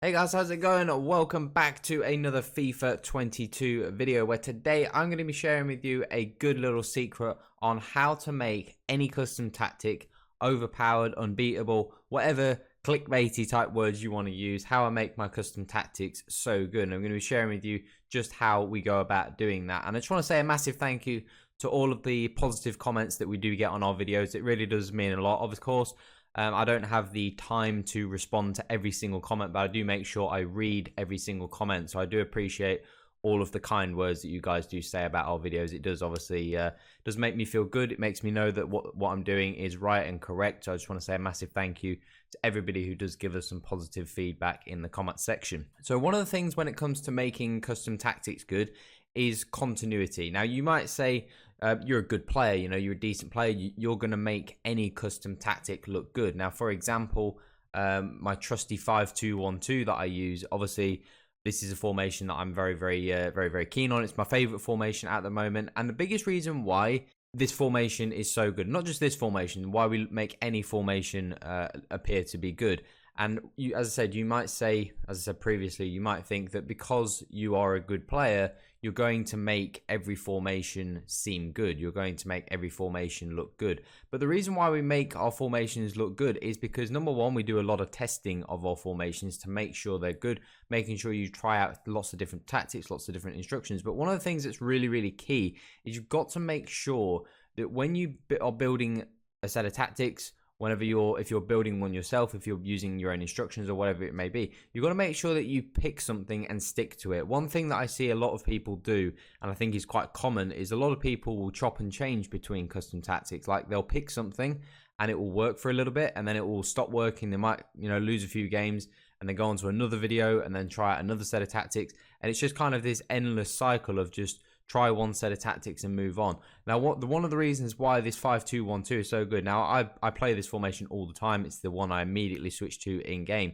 Hey guys, how's it going? Welcome back to another FIFA 22 video where today I'm going to be sharing with you a good little secret on how to make any custom tactic overpowered, unbeatable, whatever clickbaity type words you want to use, how I make my custom tactics so good. And I'm going to be sharing with you just how we go about doing that. And I just want to say a massive thank you to all of the positive comments that we do get on our videos. It really does mean a lot. Of course, I don't have the time to respond to every single comment, but I do make sure I read every single comment. So I do appreciate all of the kind words that you guys do say about our videos. It does obviously does make me feel good. It makes me know that what I'm doing is right and correct. So I just want to say a massive thank you to everybody who does give us some positive feedback in the comment section. So one of the things when it comes to making custom tactics good is continuity. Now you might say, you're a good player, you know, you're a decent player, you're going to make any custom tactic look good. Now, for example, my trusty 5-2-1-2 that I use, obviously, this is a formation that I'm very keen on. It's my favorite formation at the moment. And the biggest reason why this formation is so good, not just this formation, why we make any formation appear to be good. And you, as I said, you might say, as I said previously, you might think that because you are a good player, you're going to make every formation seem good. You're going to make every formation look good. But the reason why we make our formations look good is because, number one, we do a lot of testing of our formations to make sure they're good, making sure you try out lots of different tactics, lots of different instructions. But one of the things that's really key is you've got to make sure that when you are building a set of tactics, if you're building one yourself, if you're using your own instructions or whatever it may be, you've got to make sure that you pick something and stick to it. One thing that I see a lot of people do, and I think is quite common, is a lot of people will chop and change between custom tactics. Like they'll pick something and it will work for a little bit and then it will stop working. They might, lose a few games and then go on to another video and then try out another set of tactics. And it's just kind of this endless cycle of just try one set of tactics and move on. Now, one of the reasons why this 5-2-1-2 is so good, now I play this formation all the time. It's the one I immediately switch to in game.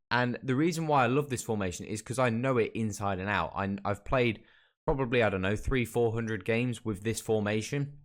And the reason why I love this formation is because I know it inside and out. I've played probably, I don't know, 300-400 games with this formation.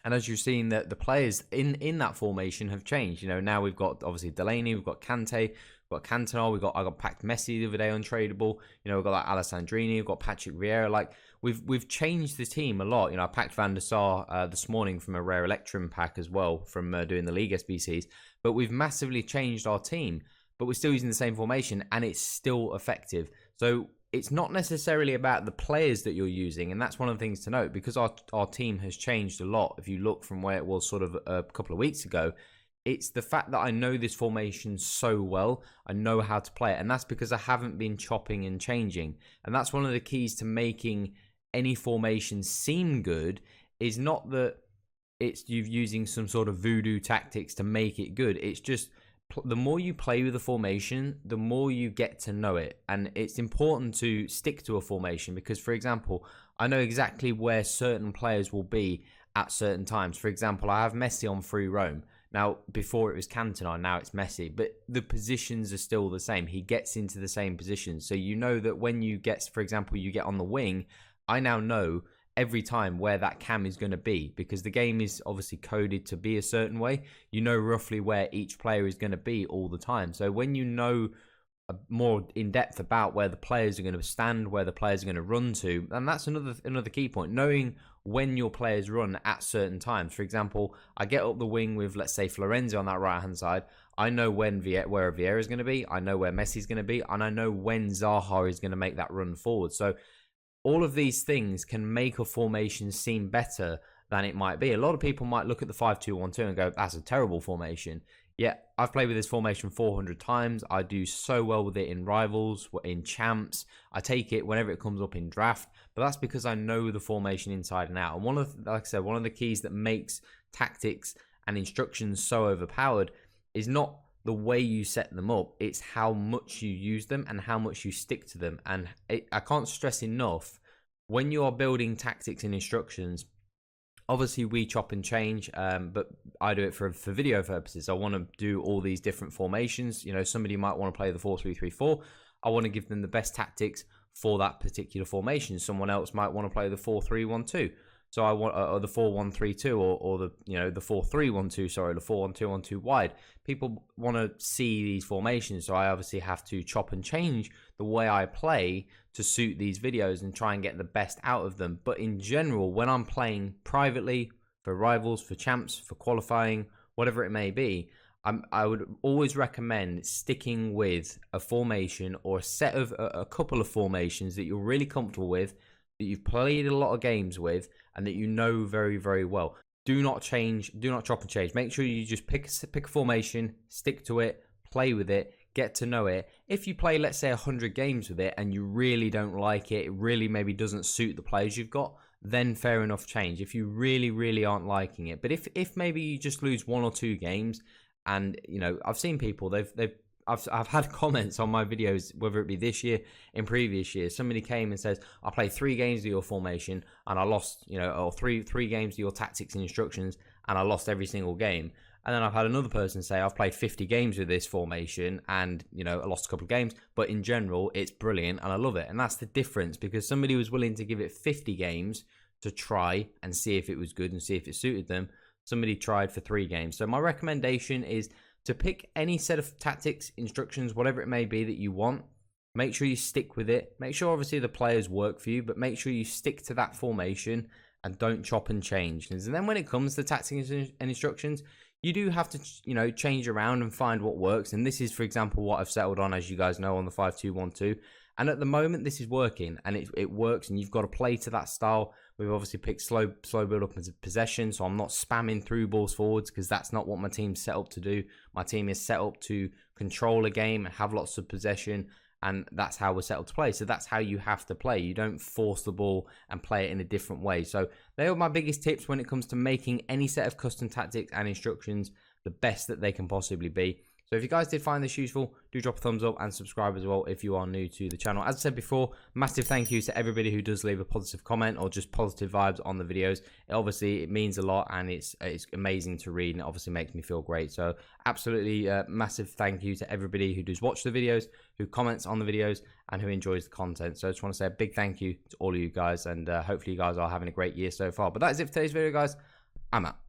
And as you've seen, that the players in that formation have changed. Now we've got obviously Delaney, we've got Kante, we've got Cantona, I got packed Messi the other day untradeable. We've got like Alessandrini, we've got Patrick Vieira. Like we've changed the team a lot. I packed Van der Sar this morning from a rare Electrum pack as well from doing the League SBCs. But we've massively changed our team, but we're still using the same formation and it's still effective. So it's not necessarily about the players that you're using, and that's one of the things to note, because our team has changed a lot. If you look from where it was sort of a couple of weeks ago, it's the fact that I know this formation so well, I know how to play it, and that's because I haven't been chopping and changing. And that's one of the keys to making any formation seem good, is not that it's you using some sort of voodoo tactics to make it good. It's just the more you play with a formation, the more you get to know it. And it's important to stick to a formation because, for example, I know exactly where certain players will be at certain times. For example, I have Messi on free roam. Now, before it was Cantona, now it's Messi, but the positions are still the same. He gets into the same positions. So you know that when you get, for example, you get on the wing, I now know every time where that cam is going to be, because the game is obviously coded to be a certain way. You know roughly where each player is going to be all the time. So when you know more in depth about where the players are going to stand, where the players are going to run to, and that's another key point, knowing when your players run at certain times. For example, I get up the wing with, let's say, Florenzi on that right hand side. I know where Vieira is going to be, I know where Messi is going to be, and I know when Zaha is going to make that run forward. So all of these things can make a formation seem better than it might be. A lot of people might look at the 5-2-1-2 and go, that's a terrible formation. Yeah, I've played with this formation 400 times. I do so well with it in Rivals, in Champs. I take it whenever it comes up in Draft, but that's because I know the formation inside and out. And like I said, one of the keys that makes tactics and instructions so overpowered is not the way you set them up, it's how much you use them and how much you stick to them. And I can't stress enough, when you are building tactics and instructions, obviously we chop and change, but I do it for video purposes. I want to do all these different formations. Somebody might want to play the 4-3-3-4. I want to give them the best tactics for that particular formation. Someone else might want to play the 4-3-1-2. So I want or the 4-1-3-2 or the the 4-3-1-2, sorry, the 4-1-2-1-2 wide. People want to see these formations, so I obviously have to chop and change the way I play to suit these videos and try and get the best out of them. But in general, when I'm playing privately for rivals, for champs, for qualifying, whatever it may be, I would always recommend sticking with a formation or a set of a couple of formations that you're really comfortable with, that you've played a lot of games with, and that you know very, very well. Do not change, do not chop and change. Make sure you just pick a formation, stick to it, play with it, get to know it. If you play, let's say, 100 games with it and you really don't like it, it really maybe doesn't suit the players you've got, then fair enough, change. If you really, really aren't liking it. But if maybe you just lose 1 or 2 games, and I've seen people, I've had comments on my videos, whether it be this year, in previous years. Somebody came and says, I played 3 games of your formation and I lost, or three games of your tactics and instructions and I lost every single game. And then I've had another person say, I've played 50 games with this formation and, I lost a couple of games, but in general, it's brilliant and I love it. And that's the difference, because somebody was willing to give it 50 games to try and see if it was good and see if it suited them. Somebody tried for 3 games. So my recommendation is to pick any set of tactics, instructions, whatever it may be that you want. Make sure you stick with it. Make sure obviously the players work for you, but make sure you stick to that formation and don't chop and change. And then when it comes to tactics and instructions, you do have to, change around and find what works. And this is, for example, what I've settled on, as you guys know, on the 5-2-1-2. And at the moment, this is working, and it works, and you've got to play to that style. We've obviously picked slow build up as a possession, so I'm not spamming through balls forwards, because that's not what my team's set up to do. My team is set up to control a game and have lots of possession, and that's how we're set up to play. So that's how you have to play. You don't force the ball and play it in a different way. So they are my biggest tips when it comes to making any set of custom tactics and instructions the best that they can possibly be. So if you guys did find this useful, do drop a thumbs up and subscribe as well if you are new to the channel. As I said before, massive thank you to everybody who does leave a positive comment or just positive vibes on the videos. It means a lot, and it's amazing to read, and it obviously makes me feel great. So absolutely massive thank you to everybody who does watch the videos, who comments on the videos, and who enjoys the content. So I just want to say a big thank you to all of you guys, and hopefully you guys are having a great year so far. But that is it for today's video, guys. I'm out.